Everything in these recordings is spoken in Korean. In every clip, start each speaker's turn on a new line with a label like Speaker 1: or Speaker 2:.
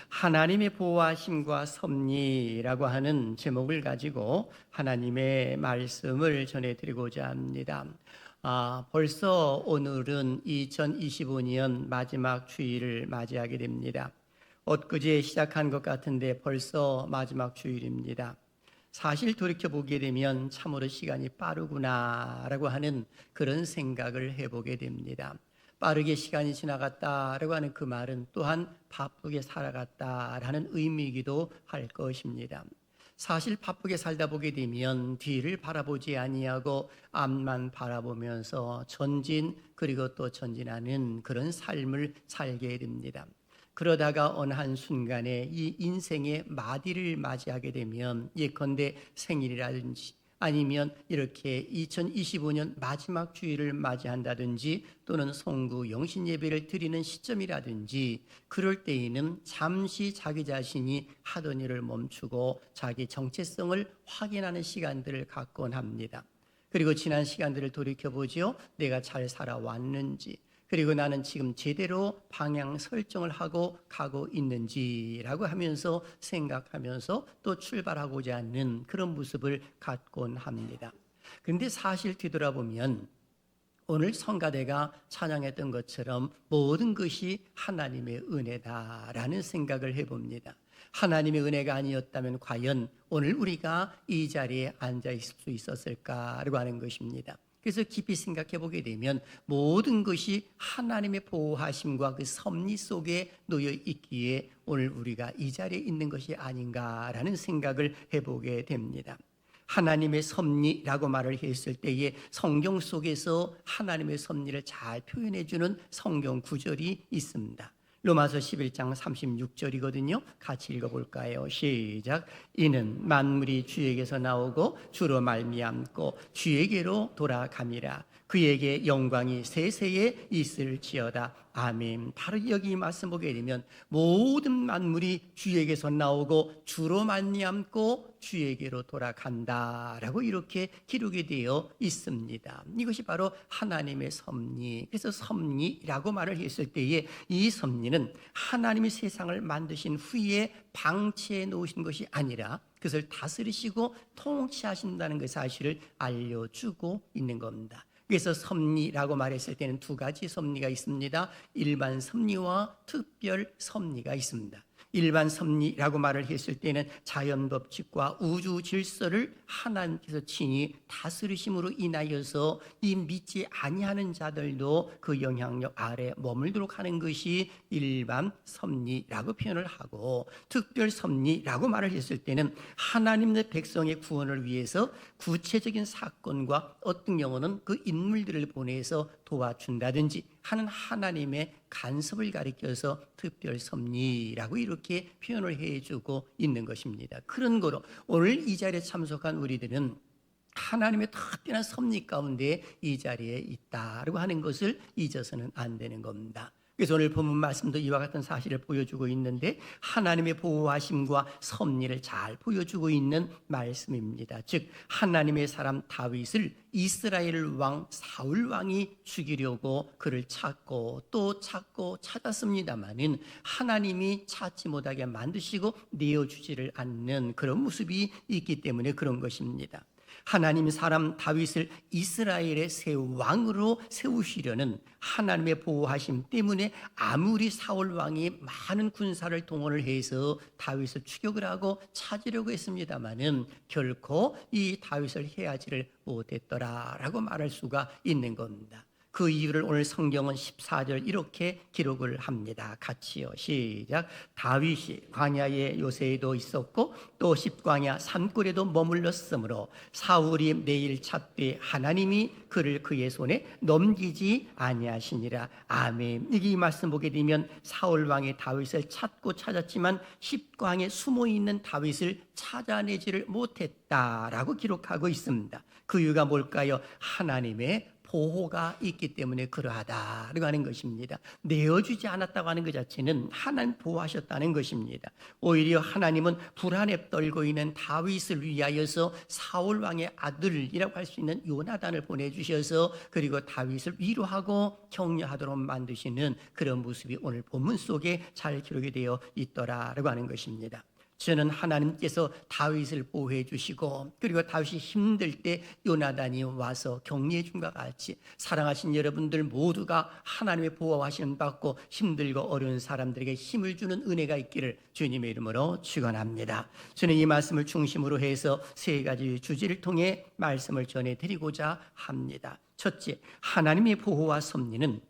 Speaker 1: 하나님의 보호하심과 섭리라고 하는 제목을 가지고 하나님의 말씀을 전해드리고자 합니다. 벌써 오늘은 2025년 마지막 주일을 맞이하게 됩니다. 엊그제 시작한 것 같은데 벌써 마지막 주일입니다. 사실 돌이켜보게 되면 참으로 시간이 빠르구나라고 하는 그런 생각을 해보게 됩니다. 빠르게 시간이 지나갔다라고 하는 그 말은 또한 바쁘게 살아갔다라는 의미이기도 할 것입니다. 사실 바쁘게 살다 보게 되면 뒤를 바라보지 아니하고 앞만 바라보면서 전진 그리고 또 전진하는 그런 삶을 살게 됩니다. 그러다가 어느 한순간에 이 인생의 마디를 맞이하게 되면 예컨대 생일이라든지 아니면 이렇게 2025년 마지막 주일을 맞이한다든지 또는 송구 영신 예배를 드리는 시점이라든지 그럴 때에는 잠시 자기 자신이 하던 일을 멈추고 자기 정체성을 확인하는 시간들을 갖곤 합니다. 그리고 지난 시간들을 돌이켜보지요. 내가 잘 살아왔는지, 그리고 나는 지금 제대로 방향 설정을 하고 가고 있는지라고 하면서 생각하면서 또 출발하고자 하는 그런 모습을 갖곤 합니다. 그런데 사실 뒤돌아보면 오늘 성가대가 찬양했던 것처럼 모든 것이 하나님의 은혜다라는 생각을 해봅니다. 하나님의 은혜가 아니었다면 과연 오늘 우리가 이 자리에 앉아 있을 수 있었을까라고 하는 것입니다. 그래서 깊이 생각해 보게 되면 모든 것이 하나님의 보호하심과 그 섭리 속에 놓여 있기에 오늘 우리가 이 자리에 있는 것이 아닌가라는 생각을 해보게 됩니다. 하나님의 섭리라고 말을 했을 때에 성경 속에서 하나님의 섭리를 잘 표현해 주는 성경 구절이 있습니다. 로마서 11장 36절이거든요. 같이 읽어볼까요? 시작. 이는 만물이 주에게서 나오고 주로 말미암고 주에게로 돌아감이라. 그에게 영광이 세세에 있을지어다. 아멘. 바로 여기 말씀 보게 되면 모든 만물이 주에게서 나오고 주로 말미암고 주에게로 돌아간다라고 이렇게 기록이 되어 있습니다. 이것이 바로 하나님의 섭리. 그래서 섭리라고 말을 했을 때에 이 섭리는 하나님이 세상을 만드신 후에 방치해 놓으신 것이 아니라 그것을 다스리시고 통치하신다는 그 사실을 알려주고 있는 겁니다. 그래서 섭리라고 말했을 때는 두 가지 섭리가 있습니다. 일반 섭리와 특별 섭리가 있습니다. 일반 섭리라고 말을 했을 때는 자연 법칙과 우주 질서를 하나님께서 친히 다스리심으로 인하여서 이 믿지 아니하는 자들도 그 영향력 아래 머물도록 하는 것이 일반 섭리라고 표현을 하고, 특별 섭리라고 말을 했을 때는 하나님의 백성의 구원을 위해서 구체적인 사건과 어떤 경우는 그 인물들을 보내서 도와준다든지 하는 하나님의 간섭을 가리켜서 특별 섭리라고 이렇게 표현을 해주고 있는 것입니다. 그런 거로 오늘 이 자리에 참석한 우리들은 하나님의 특별한 섭리 가운데 이 자리에 있다라고 하는 것을 잊어서는 안 되는 겁니다. 그래서 오늘 본문 말씀도 이와 같은 사실을 보여주고 있는데 하나님의 보호하심과 섭리를 잘 보여주고 있는 말씀입니다. 즉 하나님의 사람 다윗을 이스라엘 왕 사울 왕이 죽이려고 그를 찾고 또 찾고 찾았습니다마는 하나님이 찾지 못하게 만드시고 내어주지를 않는 그런 모습이 있기 때문에 그런 것입니다. 하나님 사람 다윗을 이스라엘의 새 왕으로 세우시려는 하나님의 보호하심 때문에 아무리 사울 왕이 많은 군사를 동원을 해서 다윗을 추격을 하고 찾으려고 했습니다마는 결코 이 다윗을 해하지를 못했더라라고 말할 수가 있는 겁니다. 그 이유를 오늘 성경은 14절 이렇게 기록을 합니다. 같이요. 시작. 다윗이 광야의 요새에도 있었고 또 십광야 산골에도 머물렀으므로 사울이 매일 찾되 하나님이 그를 그의 손에 넘기지 아니하시니라. 아멘. 이 말씀 보게 되면 사울 왕이 다윗을 찾고 찾았지만 십광에 숨어 있는 다윗을 찾아내지를 못했다라고 기록하고 있습니다. 그 이유가 뭘까요? 하나님의 보호가 있기 때문에 그러하다라고 하는 것입니다. 내어주지 않았다고 하는 것 자체는 하나님 보호하셨다는 것입니다. 오히려 하나님은 불안에 떨고 있는 다윗을 위하여서 사울 왕의 아들이라고 할 수 있는 요나단을 보내주셔서 그리고 다윗을 위로하고 격려하도록 만드시는 그런 모습이 오늘 본문 속에 잘 기록이 되어 있더라라고 하는 것입니다. 저는 하나님께서 다윗을 보호해 주시고 그리고 다윗이 힘들 때 요나단이 와서 격려해 준 것 같이 사랑하신 여러분들 모두가 하나님의 보호하심 받고 힘들고 어려운 사람들에게 힘을 주는 은혜가 있기를 주님의 이름으로 축원합니다. 저는 이 말씀을 중심으로 해서 세 가지 주제를 통해 말씀을 전해드리고자 합니다. 첫째, 하나님의 보호와 섭리는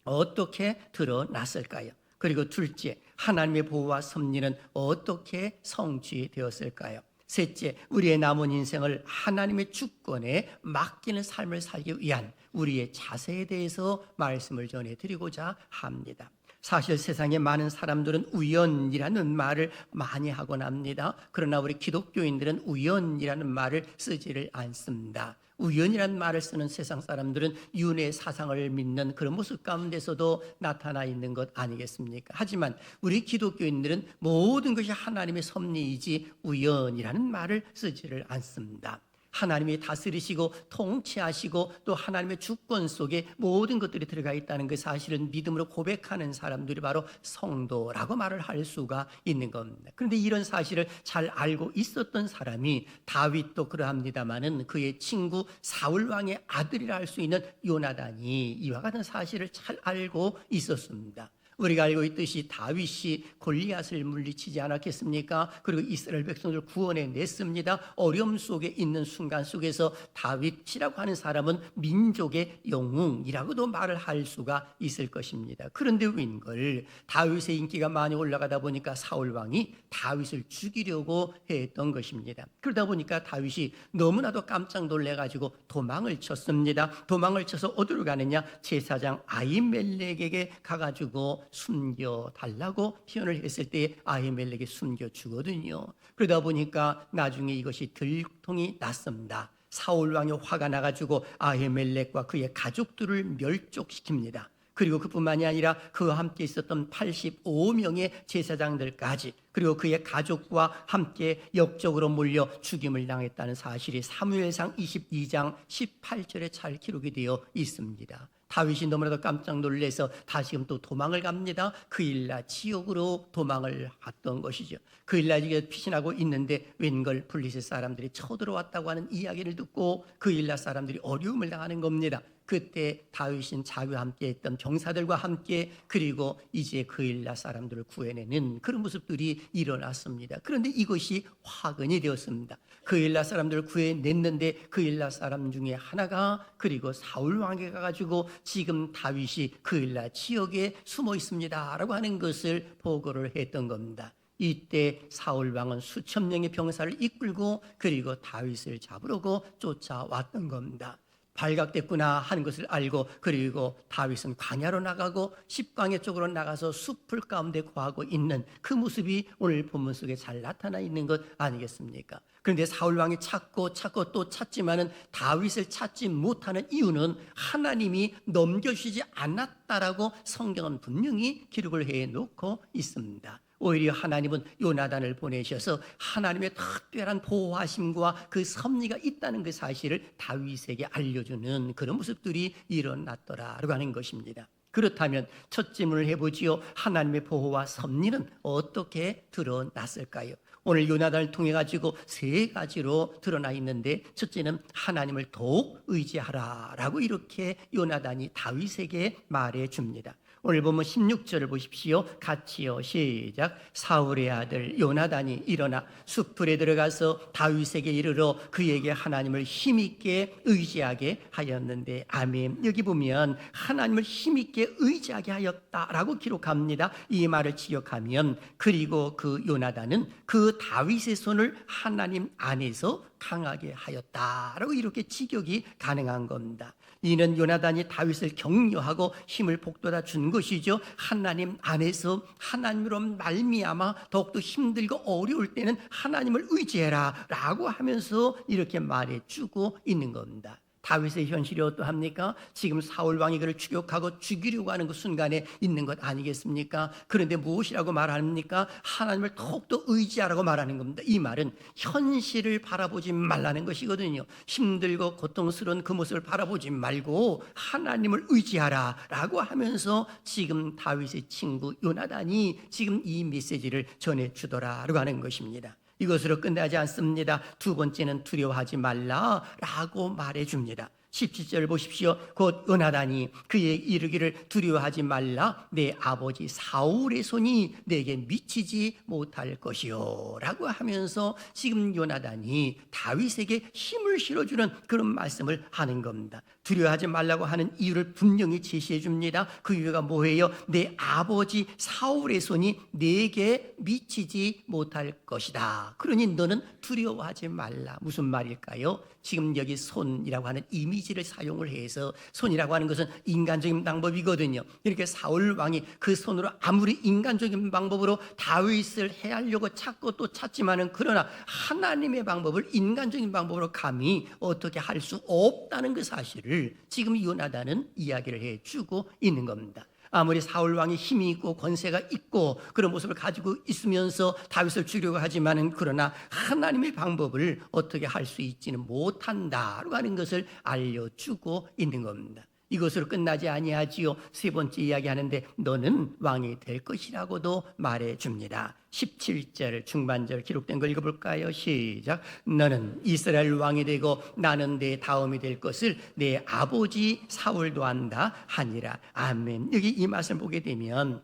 Speaker 1: 어떻게 드러났을까요? 그리고 둘째, 하나님의 보호와 섭리는 어떻게 성취되었을까요? 셋째, 우리의 남은 인생을 하나님의 주권에 맡기는 삶을 살기 위한 우리의 자세에 대해서 말씀을 전해드리고자 합니다. 사실 세상에 많은 사람들은 우연이라는 말을 많이 하곤 합니다. 그러나 우리 기독교인들은 우연이라는 말을 쓰지를 않습니다. 우연이라는 말을 쓰는 세상 사람들은 윤회 사상을 믿는 그런 모습 가운데서도 나타나 있는 것 아니겠습니까? 하지만 우리 기독교인들은 모든 것이 하나님의 섭리이지 우연이라는 말을 쓰지를 않습니다. 하나님이 다스리시고 통치하시고 또 하나님의 주권 속에 모든 것들이 들어가 있다는 그 사실은 믿음으로 고백하는 사람들이 바로 성도라고 말을 할 수가 있는 겁니다. 그런데 이런 사실을 잘 알고 있었던 사람이 다윗도 그러합니다마는 그의 친구 사울 왕의 아들이라 할 수 있는 요나단이 이와 같은 사실을 잘 알고 있었습니다. 우리가 알고 있듯이 다윗이 골리앗을 물리치지 않았겠습니까? 그리고 이스라엘 백성들을 구원해 냈습니다. 어려움 속에 있는 순간 속에서 다윗이라고 하는 사람은 민족의 영웅이라고도 말을 할 수가 있을 것입니다. 그런데 웬걸 다윗의 인기가 많이 올라가다 보니까 사울 왕이 다윗을 죽이려고 했던 것입니다. 그러다 보니까 다윗이 너무나도 깜짝 놀래가지고 도망을 쳤습니다. 도망을 쳐서 어디로 가느냐? 제사장 아히멜렉에게 가가지고 숨겨달라고 표현을 했을 때 아히멜렉이 숨겨주거든요. 그러다 보니까 나중에 이것이 들통이 났습니다. 사울 왕이 화가 나가지고 아히멜렉과 그의 가족들을 멸족시킵니다. 그리고 그뿐만이 아니라 그와 함께 있었던 85명의 제사장들까지 그리고 그의 가족과 함께 역적으로 몰려 죽임을 당했다는 사실이 사무엘상 22장 18절에 잘 기록이 되어 있습니다. 다윗이 너무나도 깜짝 놀라서 다시금 또 도망을 갑니다. 그일라 지역으로 도망을 갔던 것이죠. 그일라 지역에 피신하고 있는데 웬걸 블리셋 사람들이 쳐들어왔다고 하는 이야기를 듣고 그일라 사람들이 어려움을 당하는 겁니다. 그때 다윗은 자기와 함께 했던 병사들과 함께 그리고 이제 그일라 사람들을 구해내는 그런 모습들이 일어났습니다. 그런데 이것이 화근이 되었습니다. 그일라 사람들을 구해냈는데 그일라 사람 중에 하나가 그리고 사울 왕에게 가가지고 지금 다윗이 그일라 지역에 숨어 있습니다 라고 하는 것을 보고를 했던 겁니다. 이때 사울 왕은 수천 명의 병사를 이끌고 그리고 다윗을 잡으려고 쫓아왔던 겁니다. 발각됐구나 하는 것을 알고 그리고 다윗은 광야로 나가고 십광야 쪽으로 나가서 숲을 가운데 거하고 있는 그 모습이 오늘 본문 속에 잘 나타나 있는 것 아니겠습니까? 그런데 사울 왕이 찾고 또 찾지만은 다윗을 찾지 못하는 이유는 하나님이 넘겨주지 않았다라고 성경은 분명히 기록을 해놓고 있습니다. 오히려 하나님은 요나단을 보내셔서 하나님의 특별한 보호하심과 그 섭리가 있다는 그 사실을 다윗에게 알려주는 그런 모습들이 일어났더라라고 하는 것입니다. 그렇다면 첫 질문을 해보지요. 하나님의 보호와 섭리는 어떻게 드러났을까요? 오늘 요나단을 통해 가지고 세 가지로 드러나 있는데 첫째는 하나님을 더욱 의지하라라고 이렇게 요나단이 다윗에게 말해 줍니다. 오늘 보면 16절을 보십시오. 같이요. 시작. 사울의 아들 요나단이 일어나 숲풀에 들어가서 다윗에게 이르러 그에게 하나님을 힘있게 의지하게 하였는데 아멘. 여기 보면 하나님을 힘있게 의지하게 하였다라고 기록합니다. 이 말을 지역하면 그리고 그 요나단은 그 다윗의 손을 하나님 안에서 강하게 하였다라고 이렇게 직역이 가능한 겁니다. 이는 요나단이 다윗을 격려하고 힘을 북돋아 준 것이죠. 하나님 안에서 하나님으로 말미암아 더욱더 힘들고 어려울 때는 하나님을 의지해라 라고 하면서 이렇게 말해주고 있는 겁니다. 다윗의 현실이 어떠합니까? 지금 사울 왕이 그를 추격하고 죽이려고 하는 그 순간에 있는 것 아니겠습니까? 그런데 무엇이라고 말합니까? 하나님을 더욱더 의지하라고 말하는 겁니다. 이 말은 현실을 바라보지 말라는 것이거든요. 힘들고 고통스러운 그 모습을 바라보지 말고 하나님을 의지하라 라고 하면서 지금 다윗의 친구 요나단이 지금 이 메시지를 전해주더라라고 하는 것입니다. 이것으로 끝나지 않습니다. 두 번째는 두려워하지 말라라고 말해줍니다. 17절 보십시오. 곧 요나단이 그에게 이르기를 두려워하지 말라, 내 아버지 사울의 손이 내게 미치지 못할 것이요 라고 하면서 지금 요나단이 다윗에게 힘을 실어주는 그런 말씀을 하는 겁니다. 두려워하지 말라고 하는 이유를 분명히 제시해 줍니다. 그 이유가 뭐예요? 내 아버지 사울의 손이 내게 미치지 못할 것이다. 그러니 너는 두려워하지 말라. 무슨 말일까요? 지금 여기 손이라고 하는 이미지를 사용을 해서, 손이라고 하는 것은 인간적인 방법이거든요. 이렇게 사울 왕이 그 손으로 아무리 인간적인 방법으로 다윗을 해하려고 찾고 또 찾지만은, 그러나 하나님의 방법을 인간적인 방법으로 감히 어떻게 할 수 없다는 그 사실을 지금 요나단은 이야기를 해주고 있는 겁니다. 아무리 사울 왕이 힘이 있고 권세가 있고 그런 모습을 가지고 있으면서 다윗을 죽이려고 하지만은, 그러나 하나님의 방법을 어떻게 할 수 있지는 못한다라고 하는 것을 알려주고 있는 겁니다. 이것으로 끝나지 아니하지요. 세 번째 이야기하는데 너는 왕이 될 것이라고도 말해줍니다. 17절 중반절 기록된 걸 읽어볼까요? 시작. 너는 이스라엘 왕이 되고 나는 내 다음이 될 것을 내 아버지 사울도 안다 하니라. 아멘. 여기 이 말씀을 보게 되면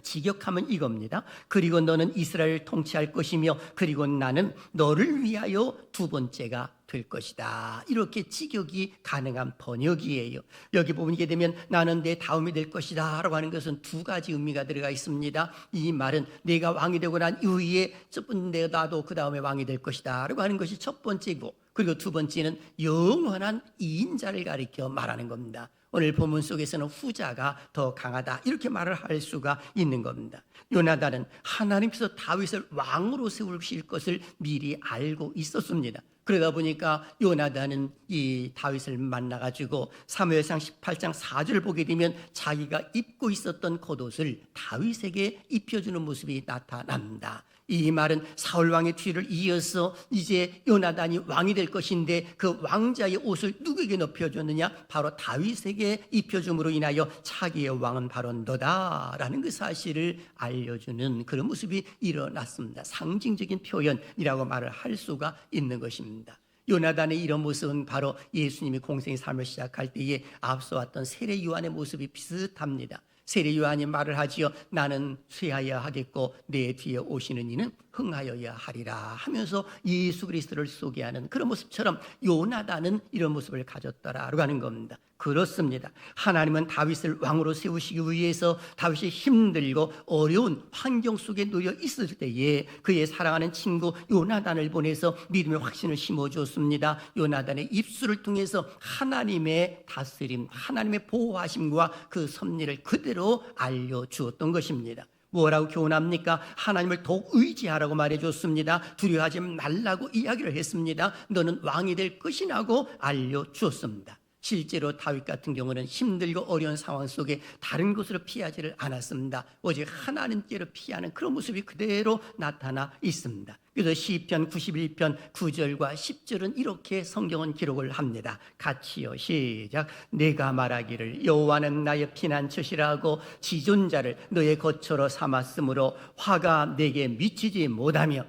Speaker 1: 직역하면 이겁니다. 그리고 너는 이스라엘을 통치할 것이며 그리고 나는 너를 위하여 두 번째가 될 것이다. 이렇게 직역이 가능한 번역이에요. 여기 보게 되면 나는 내 다음이 될 것이다 라고 하는 것은 두 가지 의미가 들어가 있습니다. 이 말은 내가 왕이 되고 난 이후에 첫 번째 나도 그 다음에 왕이 될 것이다 라고 하는 것이 첫 번째고, 그리고 두 번째는 영원한 이인자를 가리켜 말하는 겁니다. 오늘 본문 속에서는 후자가 더 강하다 이렇게 말을 할 수가 있는 겁니다. 요나단은 하나님께서 다윗을 왕으로 세우실 것을 미리 알고 있었습니다. 그러다 보니까 요나단은 이 다윗을 만나가지고 사무엘상 18장 4절을 보게 되면 자기가 입고 있었던 겉옷을 다윗에게 입혀주는 모습이 나타납니다. 이 말은 사울 왕의 뒤를 이어서 이제 요나단이 왕이 될 것인데 그 왕자의 옷을 누구에게 높여줬느냐? 바로 다윗에게 입혀줌으로 인하여 차기의 왕은 바로 너다라는 그 사실을 알려주는 그런 모습이 일어났습니다. 상징적인 표현이라고 말을 할 수가 있는 것입니다. 요나단의 이런 모습은 바로 예수님이 공생의 삶을 시작할 때에 앞서 왔던 세례 요한의 모습이 비슷합니다. 세례 요한이 말을 하지요. 나는 쇠하여야 하겠고 내 뒤에 오시는 이는 흥하여야 하리라 하면서 예수 그리스도를 소개하는 그런 모습처럼 요나단은 이런 모습을 가졌더라라고 하는 겁니다. 그렇습니다. 하나님은 다윗을 왕으로 세우시기 위해서 다윗이 힘들고 어려운 환경 속에 놓여 있을 때에 그의 사랑하는 친구 요나단을 보내서 믿음의 확신을 심어주었습니다. 요나단의 입술을 통해서 하나님의 다스림, 하나님의 보호하심과 그 섭리를 그대로 알려주었던 것입니다. 뭐라고 교훈합니까? 하나님을 더욱 의지하라고 말해줬습니다. 두려워하지 말라고 이야기를 했습니다. 너는 왕이 될 것이라고 알려주었습니다. 실제로 다윗 같은 경우는 힘들고 어려운 상황 속에 다른 곳으로 피하지를 않았습니다. 오직 하나님께로 피하는 그런 모습이 그대로 나타나 있습니다. 그래서 시편 91편 9절과 10절은 이렇게 성경은 기록을 합니다. 같이요, 시작. 내가 말하기를 여호와는 나의 피난처시라고 지존자를 너의 거처로 삼았으므로 화가 내게 미치지 못하며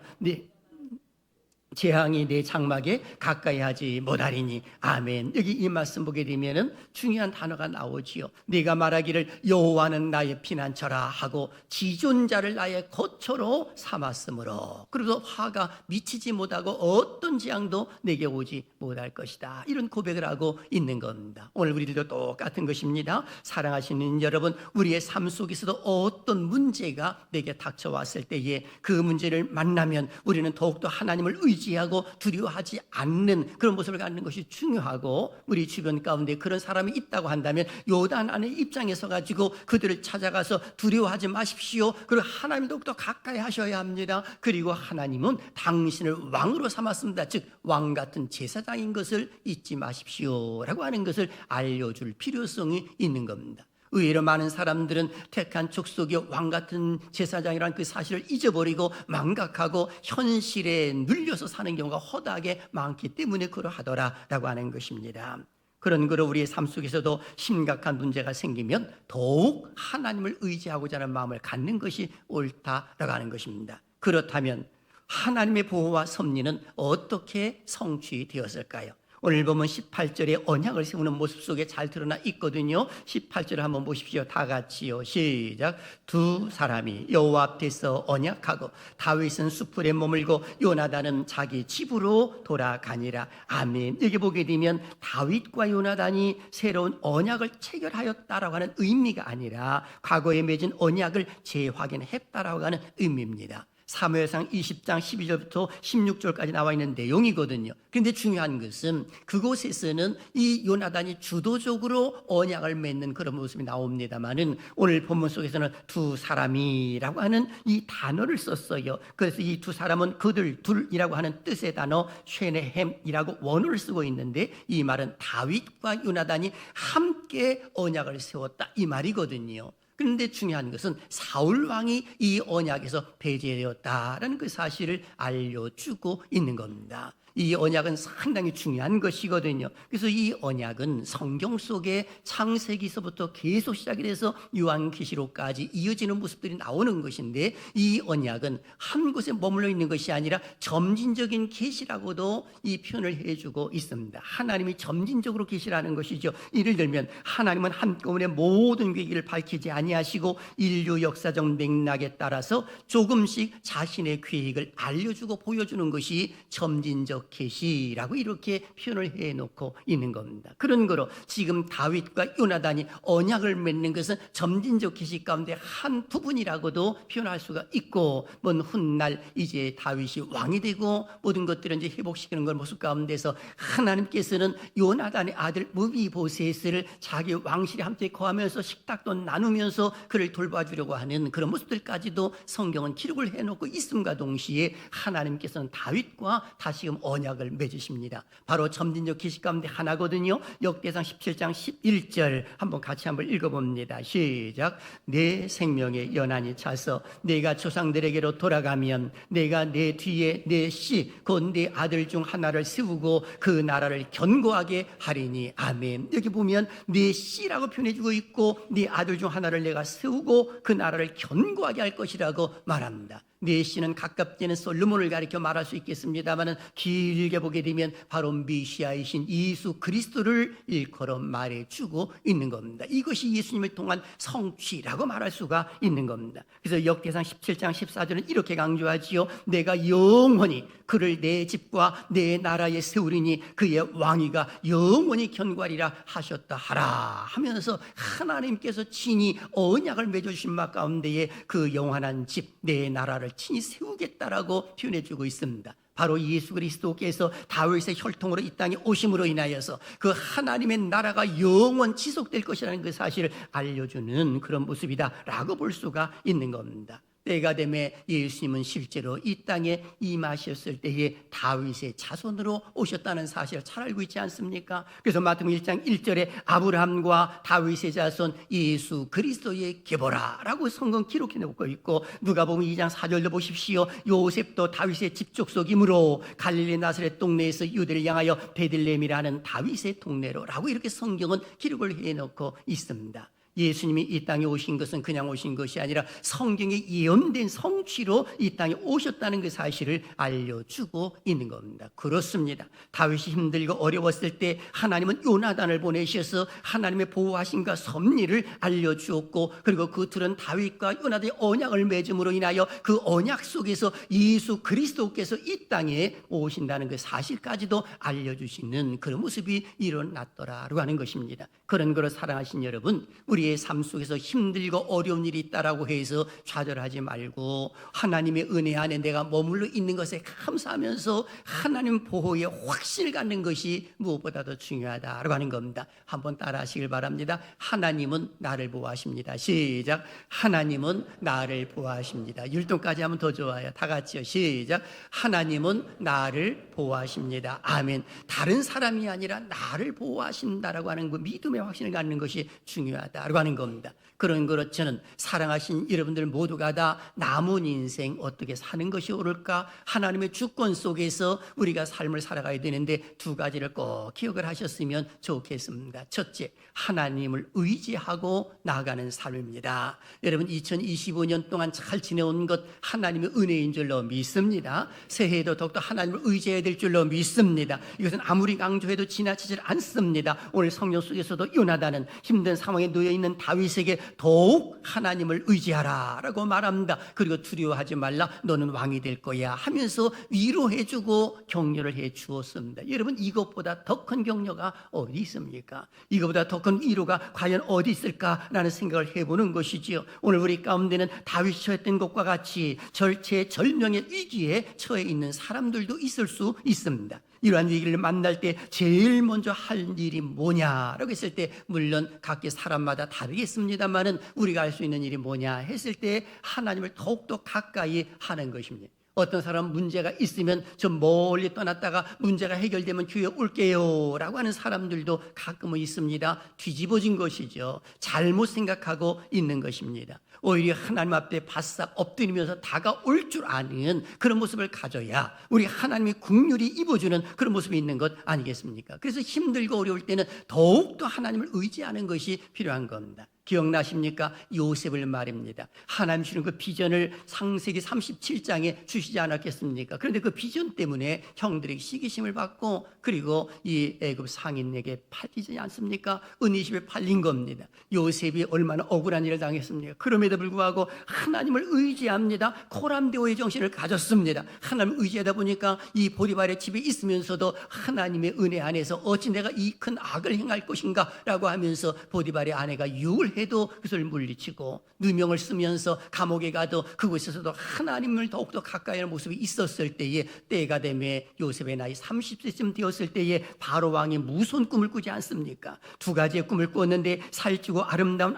Speaker 1: 재앙이 내 장막에 가까이 하지 못하리니. 아멘. 여기 이 말씀 보게 되면은 중요한 단어가 나오지요. 네가 말하기를 여호와는 나의 피난처라 하고 지존자를 나의 거처로 삼았으므로, 그래서 화가 미치지 못하고 어떤 재앙도 내게 오지 못할 것이다. 이런 고백을 하고 있는 겁니다. 오늘 우리들도 똑같은 것입니다. 사랑하시는 여러분, 우리의 삶 속에서도 어떤 문제가 내게 닥쳐왔을 때에 그 문제를 만나면 우리는 더욱더 하나님을 의지 의지하고 두려워하지 않는 그런 모습을 갖는 것이 중요하고, 우리 주변 가운데 그런 사람이 있다고 한다면 요단 안의 입장에 서 가지고 그들을 찾아가서 두려워하지 마십시오. 그리고 하나님 더욱더 가까이 하셔야 합니다. 그리고 하나님은 당신을 왕으로 삼았습니다. 즉 왕 같은 제사장인 것을 잊지 마십시오 라고 하는 것을 알려줄 필요성이 있는 겁니다. 의외로 많은 사람들은 택한 족속의 왕 같은 제사장이라는 그 사실을 잊어버리고 망각하고 현실에 눌려서 사는 경우가 허다하게 많기 때문에 그러하더라라고 하는 것입니다. 그런 거로 우리의 삶 속에서도 심각한 문제가 생기면 더욱 하나님을 의지하고자 하는 마음을 갖는 것이 옳다라고 하는 것입니다. 그렇다면 하나님의 보호와 섭리는 어떻게 성취되었을까요? 오늘 보면 18절에 언약을 세우는 모습 속에 잘 드러나 있거든요. 18절을 한번 보십시오. 다 같이요. 시작. 두 사람이 여호와 앞에서 언약하고 다윗은 숯불에 머물고 요나단은 자기 집으로 돌아가니라. 아멘. 여기 보게 되면 다윗과 요나단이 새로운 언약을 체결하였다라고 하는 의미가 아니라 과거에 맺은 언약을 재확인했다라고 하는 의미입니다. 사무엘상 20장 12절부터 16절까지 나와 있는 내용이거든요. 그런데 중요한 것은 그곳에서는 이 요나단이 주도적으로 언약을 맺는 그런 모습이 나옵니다만은 오늘 본문 속에서는 두 사람이라고 하는 이 단어를 썼어요. 그래서 이 두 사람은 그들 둘이라고 하는 뜻의 단어 쉐네햄이라고 원어를 쓰고 있는데, 이 말은 다윗과 요나단이 함께 언약을 세웠다 이 말이거든요. 그런데 중요한 것은 사울 왕이 이 언약에서 배제되었다라는 그 사실을 알려주고 있는 겁니다. 이 언약은 상당히 중요한 것이거든요. 그래서 이 언약은 성경 속에 창세기서부터 계속 시작이 돼서 요한계시록까지 이어지는 모습들이 나오는 것인데, 이 언약은 한 곳에 머물러 있는 것이 아니라 점진적인 계시라고도 이 표현을 해주고 있습니다. 하나님이 점진적으로 계시라는 것이죠. 예를 들면 하나님은 한꺼번에 모든 계기를 밝히지 아니하시고 인류 역사적 맥락에 따라서 조금씩 자신의 계획을 알려주고 보여주는 것이 점진적 계시라고 이렇게 표현을 해놓고 있는 겁니다. 그런 거로 지금 다윗과 요나단이 언약을 맺는 것은 점진적 계시 가운데 한 부분이라고도 표현할 수가 있고, 먼 훗날 이제 다윗이 왕이 되고 모든 것들을 이제 회복시키는 걸 모습 가운데서 하나님께서는 요나단의 아들 무비보셋을 자기 왕실에 함께 거하면서 식탁도 나누면서 그를 돌봐주려고 하는 그런 모습들까지도 성경은 기록을 해놓고 있음과 동시에 하나님께서는 다윗과 다시금 언약을 맺으십니다. 바로 점진적 계시 가운데 하나거든요. 역대상 17장 11절 한번 같이 한번 읽어봅니다. 시작. 내 생명의 연한이 차서 내가 조상들에게로 돌아가면 내가 내 뒤에 내 씨 곧 내 아들 중 하나를 세우고 그 나라를 견고하게 하리니. 아멘. 여기 보면 내 씨라고 표현해주고 있고 네 아들 중 하나를 내가 세우고 그 나라를 견고하게 할 것이라고 말합니다. 네 씨는 가깝게는 솔로몬을 가리켜 말할 수 있겠습니다만 길게 보게 되면 바로 메시아이신 예수 그리스도를 일컬어 말해주고 있는 겁니다. 이것이 예수님을 통한 성취라고 말할 수가 있는 겁니다. 그래서 역대상 17장 14절은 이렇게 강조하지요. 내가 영원히 그를 내 집과 내 나라에 세우리니 그의 왕위가 영원히 견고하리라 하셨다 하라 하면서 하나님께서 친히 언약을 맺어주신 바 가운데에 그 영원한 집 내 나라를 친히 세우겠다라고 표현해주고 있습니다. 바로 예수 그리스도께서 다윗의 혈통으로 이 땅에 오심으로 인하여서 그 하나님의 나라가 영원 지속될 것이라는 그 사실을 알려주는 그런 모습이다라고 볼 수가 있는 겁니다. 때가 되매 예수님은 실제로 이 땅에 임하셨을 때에 다윗의 자손으로 오셨다는 사실을 잘 알고 있지 않습니까? 그래서 마태복음 1장 1절에 아브라함과 다윗의 자손 예수 그리스도의 계보라라고 성경 기록해 놓고 있고, 누가복음 2장 4절도 보십시오. 요셉도 다윗의 집족속이므로 갈릴리 나사렛 동네에서 유대를 향하여 베들레헴이라는 다윗의 동네로라고 이렇게 성경은 기록을 해 놓고 있습니다. 예수님이 이 땅에 오신 것은 그냥 오신 것이 아니라 성경에 예언된 성취로 이 땅에 오셨다는 그 사실을 알려주고 있는 겁니다. 그렇습니다. 다윗이 힘들고 어려웠을 때 하나님은 요나단을 보내셔서 하나님의 보호하심과 섭리를 알려주었고, 그리고 그 둘은 다윗과 요나단의 언약을 맺음으로 인하여 그 언약 속에서 예수 그리스도께서 이 땅에 오신다는 그 사실까지도 알려주시는 그런 모습이 일어났더라라고 하는 것입니다. 그런 거로 사랑하신 여러분, 우리 우리의 삶 속에서 힘들고 어려운 일이 있다라고 해서 좌절하지 말고 하나님의 은혜 안에 내가 머물러 있는 것에 감사하면서 하나님 보호에 확신을 갖는 것이 무엇보다도 중요하다라고 하는 겁니다. 한번 따라 하시길 바랍니다. 하나님은 나를 보호하십니다. 시작. 하나님은 나를 보호하십니다. 율동까지 하면 더 좋아요. 다 같이요. 시작. 하나님은 나를 보호하십니다. 아멘. 다른 사람이 아니라 나를 보호하신다라고 하는 그 믿음의 확신을 갖는 것이 중요하다라고 하는 겁니다. 그런 거로 저는 사랑하신 여러분들 모두가 다 남은 인생 어떻게 사는 것이 옳을까? 하나님의 주권 속에서 우리가 삶을 살아가야 되는데 두 가지를 꼭 기억을 하셨으면 좋겠습니다. 첫째, 하나님을 의지하고 나아가는 삶입니다. 여러분 2025년 동안 잘 지내온 것 하나님의 은혜인 줄로 믿습니다. 새해에도 더욱더 하나님을 의지해야 될 줄로 믿습니다. 이것은 아무리 강조해도 지나치질 않습니다. 오늘 성경 속에서도 요나단은 힘든 상황에 놓여 있는 다윗에게 더욱 하나님을 의지하라 라고 말합니다. 그리고 두려워하지 말라, 너는 왕이 될 거야 하면서 위로해주고 격려를 해 주었습니다. 여러분 이것보다 더 큰 격려가 어디 있습니까? 이것보다 더 큰 위로가 과연 어디 있을까라는 생각을 해보는 것이지요. 오늘 우리 가운데는 다윗이 처했던 것과 같이 절체절명의 위기에 처해 있는 사람들도 있을 수 있습니다. 이러한 위기를 만날 때 제일 먼저 할 일이 뭐냐라고 했을 때 물론 각기 사람마다 다르겠습니다만은 우리가 할 수 있는 일이 뭐냐 했을 때 하나님을 더욱더 가까이 하는 것입니다. 어떤 사람 문제가 있으면 좀 멀리 떠났다가 문제가 해결되면 교회 올게요 라고 하는 사람들도 가끔은 있습니다. 뒤집어진 것이죠. 잘못 생각하고 있는 것입니다. 오히려 하나님 앞에 바싹 엎드리면서 다가올 줄 아는 그런 모습을 가져야 우리 하나님이 긍휼히 입어주는 그런 모습이 있는 것 아니겠습니까? 그래서 힘들고 어려울 때는 더욱더 하나님을 의지하는 것이 필요한 겁니다. 기억나십니까? 요셉을 말입니다. 하나님 주는 그 비전을 창세기 37장에 주시지 않았겠습니까? 그런데 그 비전 때문에 형들에게 시기심을 받고 그리고 이 애굽 상인에게 팔리지 않습니까? 은이십에 팔린 겁니다. 요셉이 얼마나 억울한 일을 당했습니까? 그럼에도 불구하고 하나님을 의지합니다. 코람데오의 정신을 가졌습니다. 하나님을 의지하다 보니까 이 보디발의 집에 있으면서도 하나님의 은혜 안에서 어찌 내가 이 큰 악을 행할 것인가 라고 하면서 보디발의 아내가 유을 해도 그것을 물리치고 누명을 쓰면서 감옥에 가도 그곳에서도 하나님을 더욱더 가까이 하는 모습이 있었을 때에 때가 되매 요셉의 나이 30세쯤 되었을 때에 바로 왕이 무슨 꿈을 꾸지 않습니까? 두 가지의 꿈을 꾸었는데 살찌고 아름다운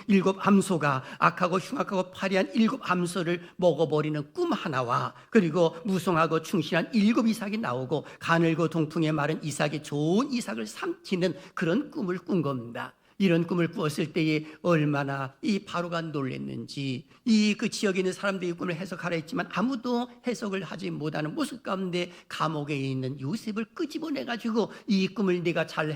Speaker 1: 일곱 암소가 악하고 흉악하고 파리한 일곱 암소를 먹어버리는 꿈 하나와 그리고 무성하고 충실한 일곱 이삭이 나오고 가늘고 동풍에 마른 이삭이 좋은 이삭을 삼키는 그런 꿈을 꾼 겁니다. 이런 꿈을 꾸었을 때에 얼마나 이 바로가 놀랐는지 이 그 지역에 있는 사람들이 꿈을 해석하라 했지만 아무도 해석을 하지 못하는 모습 가운데 감옥에 있는 요셉을 끄집어내가지고 이 꿈을 네가 잘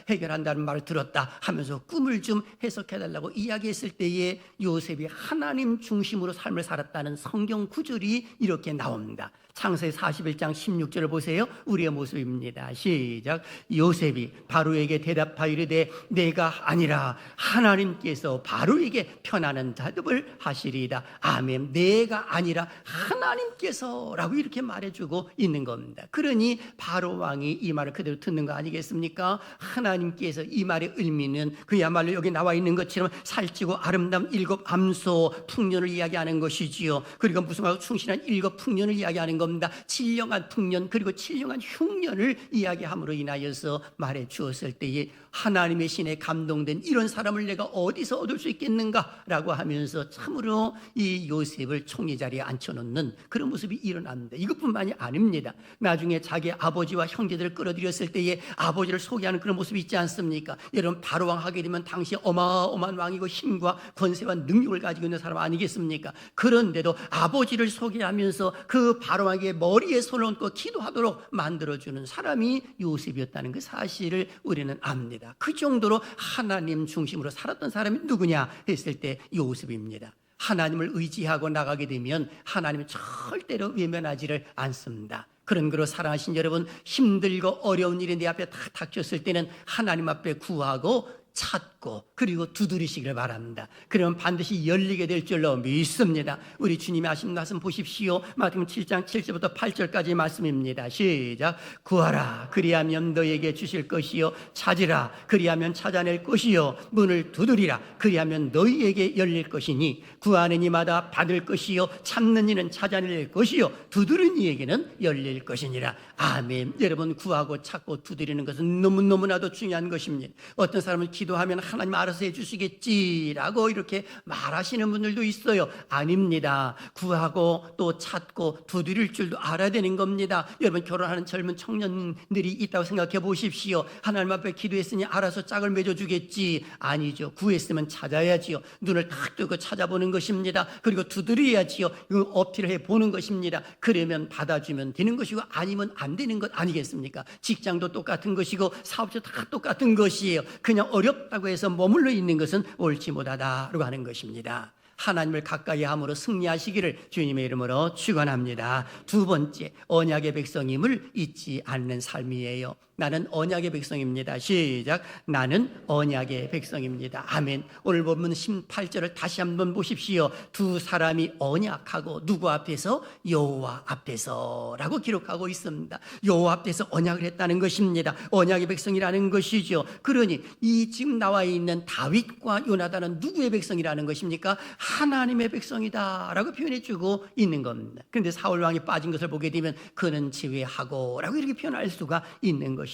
Speaker 1: 해결한다는 말을 들었다 하면서 꿈을 좀 해석해달라고 이야기했을 때에 요셉이 하나님 중심으로 삶을 살았다는 성경 구절이 이렇게 나옵니다. 창세기 41장 16절을 보세요. 우리의 모습입니다. 시작. 요셉이 바로에게 대답하여 이르되 내가 아니라 하나님께서 바로에게 편안한 대답을 하시리이다. 아멘. 내가 아니라 하나님께서 라고 이렇게 말해주고 있는 겁니다. 그러니 바로 왕이 이 말을 그대로 듣는 거 아니겠습니까? 하나님께서 이 말의 의미는 그야말로 여기 나와 있는 것처럼 살찌고 아름다운 일곱 암소 풍년을 이야기하는 것이지요. 그리고 무슨 충실한 일곱 풍년을 이야기하는 겁니다. 7년간 풍년 그리고 7년간 흉년을 이야기함으로 인하여서 말해 주었을 때에 하나님의 신에 감동된 이런 사람을 내가 어디서 얻을 수 있겠는가라고 하면서 참으로 이 요셉을 총리 자리에 앉혀놓는 그런 모습이 일어납니다. 이것뿐만이 아닙니다. 나중에 자기 아버지와 형제들을 끌어들였을 때에 아버지를 소개하는 그런 모습이 있지 않습니까? 여러분 바로왕 하게 되면 당시 어마어마한 왕이고 힘과 권세와 능력을 가지고 있는 사람 아니겠습니까? 그런데도 아버지를 소개하면서 그 바로왕의 머리에 손을 얹고 기도하도록 만들어주는 사람이 요셉이었다는 그 사실을 우리는 압니다. 그 정도로 하나님 중심으로 살았던 사람이 누구냐 했을 때 요셉입니다. 하나님을 의지하고 나가게 되면 하나님은 절대로 외면하지를 않습니다. 그런 거로 사랑하신 여러분, 힘들고 어려운 일이 내 앞에 다 닥쳤을 때는 하나님 앞에 구하고 찾고 찾고 그리고 두드리시길 바랍니다. 그러면 반드시 열리게 될 줄로 믿습니다. 우리 주님이 하신 말씀 보십시오. 마태복음 7장 7절부터 8절까지 말씀입니다. 시작. 구하라 그리하면 너에게 주실 것이요 찾으라 그리하면 찾아낼 것이요 문을 두드리라 그리하면 너희에게 열릴 것이니 구하는 이마다 받을 것이요 찾는 이는 찾아낼 것이요 두드리는 이에게는 열릴 것이니라. 아멘. 여러분, 구하고 찾고 두드리는 것은 너무나도 중요한 것입니다. 어떤 사람은 기도하면 하나님 알아서 해주시겠지라고 이렇게 말하시는 분들도 있어요. 아닙니다. 구하고 또 찾고 두드릴 줄도 알아야 되는 겁니다. 여러분, 결혼하는 젊은 청년들이 있다고 생각해 보십시오. 하나님 앞에 기도했으니 알아서 짝을 맺어주겠지. 아니죠. 구했으면 찾아야지요. 눈을 탁 뜨고 찾아보는 것입니다. 그리고 두드려야지요. 어필해 보는 것입니다. 그러면 받아주면 되는 것이고 아니면 안 되는 것 아니겠습니까? 직장도 똑같은 것이고 사업도 다 똑같은 것이에요. 그냥 어렵다고 해서 머물러 있는 것은 옳지 못하다라고 하는 것입니다. 하나님을 가까이 함으로 승리하시기를 주님의 이름으로 축원합니다. 두 번째, 언약의 백성임을 잊지 않는 삶이에요. 나는 언약의 백성입니다. 시작. 나는 언약의 백성입니다. 아멘. 오늘 보면 18절을 다시 한번 보십시오. 두 사람이 언약하고 누구 앞에서? 여호와 앞에서라고 기록하고 있습니다. 여호와 앞에서 언약을 했다는 것입니다. 언약의 백성이라는 것이죠. 그러니 이 지금 나와 있는 다윗과 요나단은 누구의 백성이라는 것입니까? 하나님의 백성이다라고 표현해주고 있는 겁니다. 그런데 사울 왕이 빠진 것을 보게 되면 그는 지휘하고라고 이렇게 표현할 수가 있는 것이죠.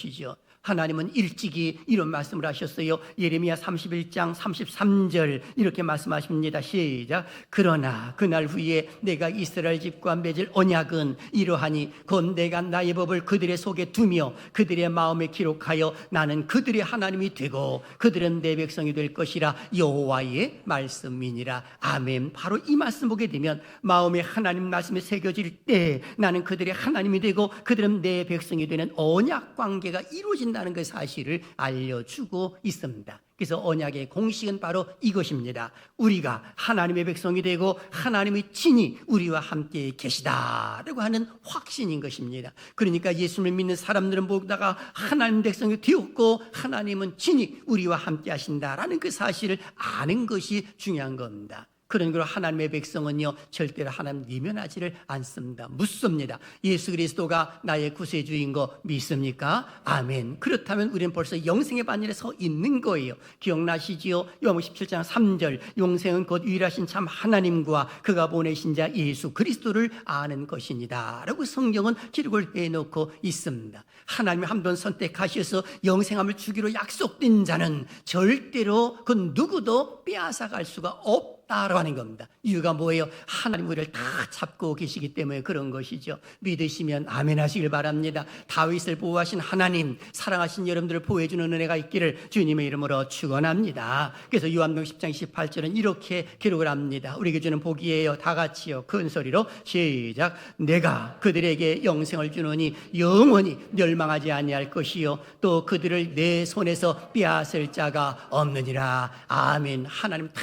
Speaker 1: 하나님은 일찍이 이런 말씀을 하셨어요. 예레미야 31장 33절 이렇게 말씀하십니다. 시작. 그러나 그날 후에 내가 이스라엘 집과 맺을 언약은 이러하니 곧 내가 나의 법을 그들의 속에 두며 그들의 마음에 기록하여 나는 그들의 하나님이 되고 그들은 내 백성이 될 것이라 여호와의 말씀이니라. 아멘. 바로 이 말씀 보게 되면 마음에 하나님 말씀이 새겨질 때 나는 그들의 하나님이 되고 그들은 내 백성이 되는 언약 관계가 이루어진다는 그 사실을 알려주고 있습니다. 그래서 언약의 공식은 바로 이것입니다. 우리가 하나님의 백성이 되고 하나님의 친히 우리와 함께 계시다라고 하는 확신인 것입니다. 그러니까 예수를 믿는 사람들은 보다가 하나님 백성이 되었고 하나님은 친히 우리와 함께 하신다라는 그 사실을 아는 것이 중요한 겁니다. 그런 거로 하나님의 백성은요 절대로 하나님 내면하지를 않습니다. 묻습니다. 예수 그리스도가 나의 구세주인 거 믿습니까? 아멘. 그렇다면 우리는 벌써 영생의 반열에 서 있는 거예요. 기억나시지요? 요한복음 17장 3절 영생은 곧 유일하신 참 하나님과 그가 보내신 자 예수 그리스도를 아는 것이니다 라고 성경은 기록을 해놓고 있습니다. 하나님이 한 번 선택하셔서 영생함을 주기로 약속된 자는 절대로 그 누구도 빼앗아갈 수가 없다라고 하는 겁니다. 이유가 뭐예요? 하나님 우리를 다 잡고 계시기 때문에 그런 것이죠. 믿으시면 아멘 하시길 바랍니다. 다윗을 보호하신 하나님, 사랑하신 여러분들을 보호해주는 은혜가 있기를 주님의 이름으로 축원합니다. 그래서 요한복음 10장 28절은 이렇게 기록을 합니다. 우리에게 주는 복이에요. 다 같이요. 큰 소리로 시작. 내가 그들에게 영생을 주노니 영원히 멸망하지 아니할 것이요 또 그들을 내 손에서 빼앗을 자가 없느니라. 아멘. 하나님 다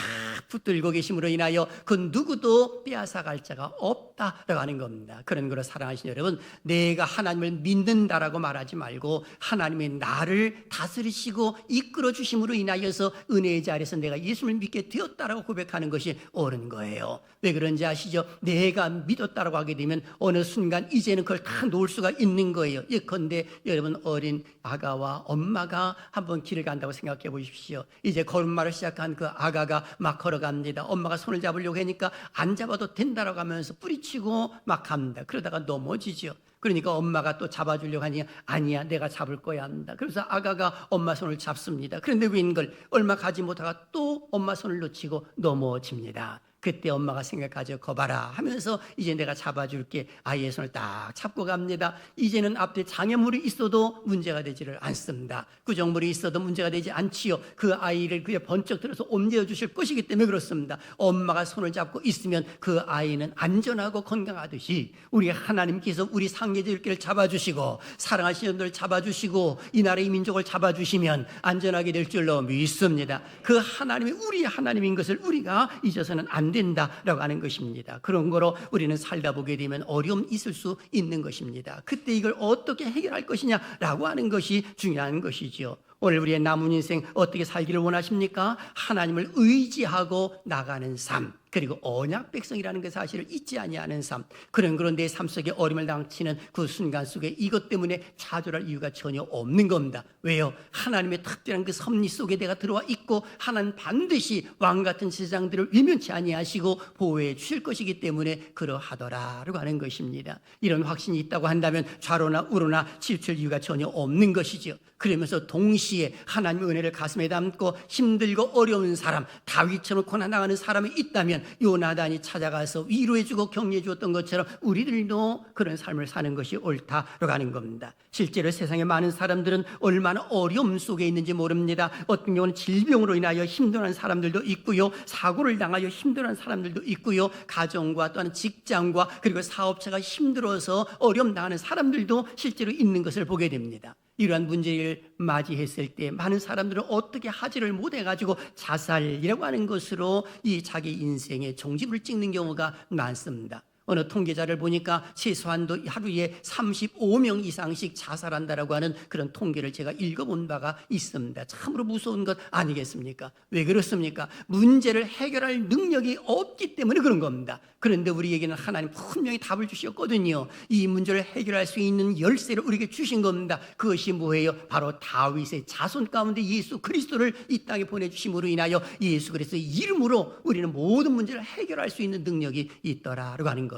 Speaker 1: 붙들고 계심으로 인하여 그 누구도 빼앗아갈 자가 없다라고 하는 겁니다. 그런 거로 사랑하시는 여러분, 내가 하나님을 믿는다라고 말하지 말고 하나님의 나를 다스리시고 이끌어 주심으로 인하여서 은혜의 자리에서 내가 예수를 믿게 되었다라고 고백하는 것이 옳은 거예요. 왜 그런지 아시죠? 내가 믿었다라고 하게 되면 어느 순간 이제는 그걸 다 놓을 수가 있는 거예요. 예컨대 여러분 어린 아가와 엄마가 한번 길을 간다고 생각해 보십시오. 이제 걸음마를 시작한 그 아가가 막 걸어갑니다. 엄마가 손을 잡으려고 하니까 안 잡아도 된다라고 하면서 뿌리치고 막 갑니다. 그러다가 넘어지죠. 그러니까 엄마가 또 잡아주려고 하니 아니야 내가 잡을 거야 합니다. 그래서 아가가 엄마 손을 잡습니다. 그런데 웬걸 얼마 가지 못하다가 또 엄마 손을 놓치고 넘어집니다. 그때 엄마가 생각하죠. 거봐라 하면서 이제 내가 잡아줄게. 아이의 손을 딱 잡고 갑니다. 이제는 앞에 장애물이 있어도 문제가 되지를 않습니다. 구정물이 있어도 문제가 되지 않지요. 그 아이를 그에 번쩍 들어서 옮겨 주실 것이기 때문에 그렇습니다. 엄마가 손을 잡고 있으면 그 아이는 안전하고 건강하듯이 우리 하나님께서 우리 상계자들을 잡아주시고 사랑하시는 분들 잡아주시고 이 나라의 민족을 잡아주시면 안전하게 될 줄로 믿습니다. 그 하나님이 우리 하나님인 것을 우리가 잊어서는 안 된다라고 하는 것입니다. 그런 거로 우리는 살다 보게 되면 어려움이 있을 수 있는 것입니다. 그때 이걸 어떻게 해결할 것이냐라고 하는 것이 중요한 것이죠. 오늘 우리의 남은 인생 어떻게 살기를 원하십니까? 하나님을 의지하고 나가는 삶, 그리고 언약 백성이라는 그 사실을 잊지 아니하는 삶, 그런 내 삶 속에 어림을 당치는 그 순간 속에 이것 때문에 좌절할 이유가 전혀 없는 겁니다. 왜요? 하나님의 특별한 그 섭리 속에 내가 들어와 있고 하나님 반드시 왕 같은 제사장들을 위면치 아니하시고 보호해 주실 것이기 때문에 그러하더라라고 하는 것입니다. 이런 확신이 있다고 한다면 좌로나 우로나 치우칠 이유가 전혀 없는 것이죠. 그러면서 동시에 하나님의 은혜를 가슴에 담고 힘들고 어려운 사람, 다윗처럼 고난당하는 사람이 있다면 요나단이 찾아가서 위로해주고 격려해주었던 것처럼 우리들도 그런 삶을 사는 것이 옳다라고 하는 겁니다. 실제로 세상에 많은 사람들은 얼마나 어려움 속에 있는지 모릅니다. 어떤 경우는 질병으로 인하여 힘들어하는 사람들도 있고요, 사고를 당하여 힘들어하는 사람들도 있고요, 가정과 또한 직장과 그리고 사업체가 힘들어서 어려움 당하는 사람들도 실제로 있는 것을 보게 됩니다. 이러한 문제를 맞이했을 때 많은 사람들은 어떻게 하지를 못해가지고 자살이라고 하는 것으로 이 자기 인생의 종지부를 찍는 경우가 많습니다. 어느 통계자를 보니까 최소한도 하루에 35명 이상씩 자살한다라고 하는 그런 통계를 제가 읽어본 바가 있습니다. 참으로 무서운 것 아니겠습니까? 왜 그렇습니까? 문제를 해결할 능력이 없기 때문에 그런 겁니다. 그런데 우리에게는 하나님 분명히 답을 주셨거든요. 이 문제를 해결할 수 있는 열쇠를 우리에게 주신 겁니다. 그것이 뭐예요? 바로 다윗의 자손 가운데 예수 그리스도를 이 땅에 보내주심으로 인하여 예수 그리스도의 이름으로 우리는 모든 문제를 해결할 수 있는 능력이 있더라라고 하는 겁니다.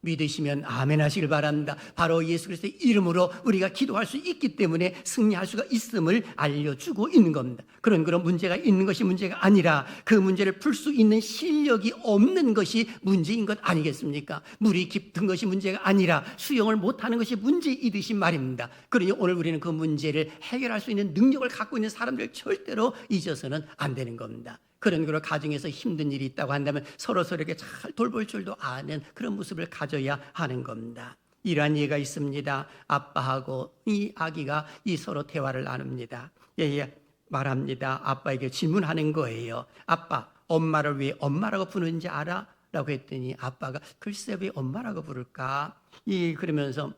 Speaker 1: 믿으시면 아멘 하시길 바랍니다. 바로 예수 그리스도의 이름으로 우리가 기도할 수 있기 때문에 승리할 수가 있음을 알려주고 있는 겁니다. 그런 문제가 있는 것이 문제가 아니라 그 문제를 풀 수 있는 실력이 없는 것이 문제인 것 아니겠습니까? 물이 깊은 것이 문제가 아니라 수영을 못하는 것이 문제이듯이 말입니다. 그러니 오늘 우리는 그 문제를 해결할 수 있는 능력을 갖고 있는 사람들 절대로 잊어서는 안 되는 겁니다. 그런 거로 가정에서 힘든 일이 있다고 한다면 서로서로에게 잘 돌볼 줄도 아는 그런 모습을 가져야 하는 겁니다. 이러한 예가 있습니다. 아빠하고 이 아기가 이 서로 대화를 나눕니다. 말합니다. 아빠에게 질문하는 거예요. 아빠, 엄마를 왜 엄마라고 부르는지 알아? 라고 했더니 아빠가 글쎄 왜 엄마라고 부를까? 그러면서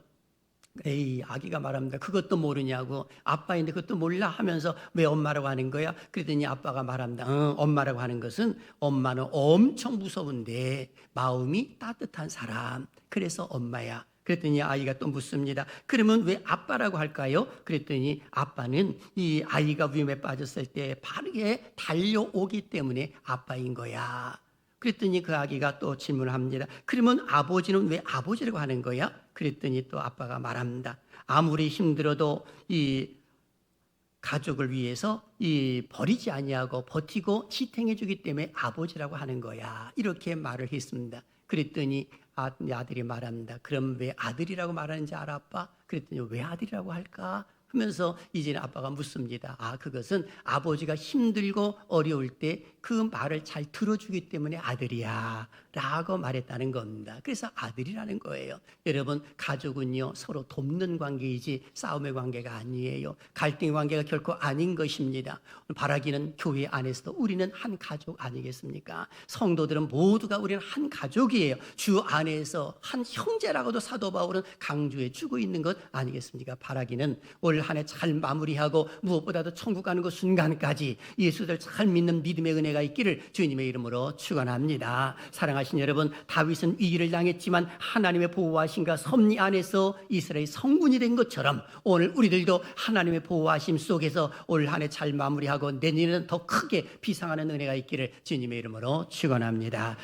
Speaker 1: 아기가 말합니다. 그것도 모르냐고. 아빠인데 그것도 몰라 하면서 왜 엄마라고 하는 거야? 그랬더니 아빠가 말합니다. 엄마라고 하는 것은 엄마는 엄청 무서운데 마음이 따뜻한 사람, 그래서 엄마야. 그랬더니 아이가 또 묻습니다. 그러면 왜 아빠라고 할까요? 그랬더니 아빠는 이 아이가 위험에 빠졌을 때 바르게 달려오기 때문에 아빠인 거야. 그랬더니 그 아기가 또 질문합니다. 그러면 아버지는 왜 아버지라고 하는 거야? 그랬더니 또 아빠가 말합니다. 아무리 힘들어도 이 가족을 위해서 버리지 아니하고 버티고 지탱해 주기 때문에 아버지라고 하는 거야. 이렇게 말을 했습니다. 그랬더니 아들이 말합니다. 그럼 왜 아들이라고 말하는지 알아, 아빠? 그랬더니 왜 아들이라고 할까? 하면서 이제는 아빠가 묻습니다. 그것은 아버지가 힘들고 어려울 때 그 말을 잘 들어주기 때문에 아들이야 라고 말했다는 겁니다. 그래서 아들이라는 거예요. 여러분, 가족은요 서로 돕는 관계이지 싸움의 관계가 아니에요. 갈등의 관계가 결코 아닌 것입니다. 바라기는 교회 안에서도 우리는 한 가족 아니겠습니까? 성도들은 모두가 우리는 한 가족이에요. 주 안에서 한 형제라고도 사도 바울은 강조해 주고 있는 것 아니겠습니까? 바라기는 올 한 해 잘 마무리하고 무엇보다도 천국 가는 그 순간까지 예수를 잘 믿는 믿음의 은혜가 있기를 주님의 이름으로 축원합니다. 사랑하신 여러분, 다윗은 위기를 당했지만 하나님의 보호하심과 섭리 안에서 이스라엘 성군이 된 것처럼 오늘 우리들도 하나님의 보호하심 속에서 올 한 해 잘 마무리하고 내년에는 더 크게 비상하는 은혜가 있기를 주님의 이름으로 축원합니다.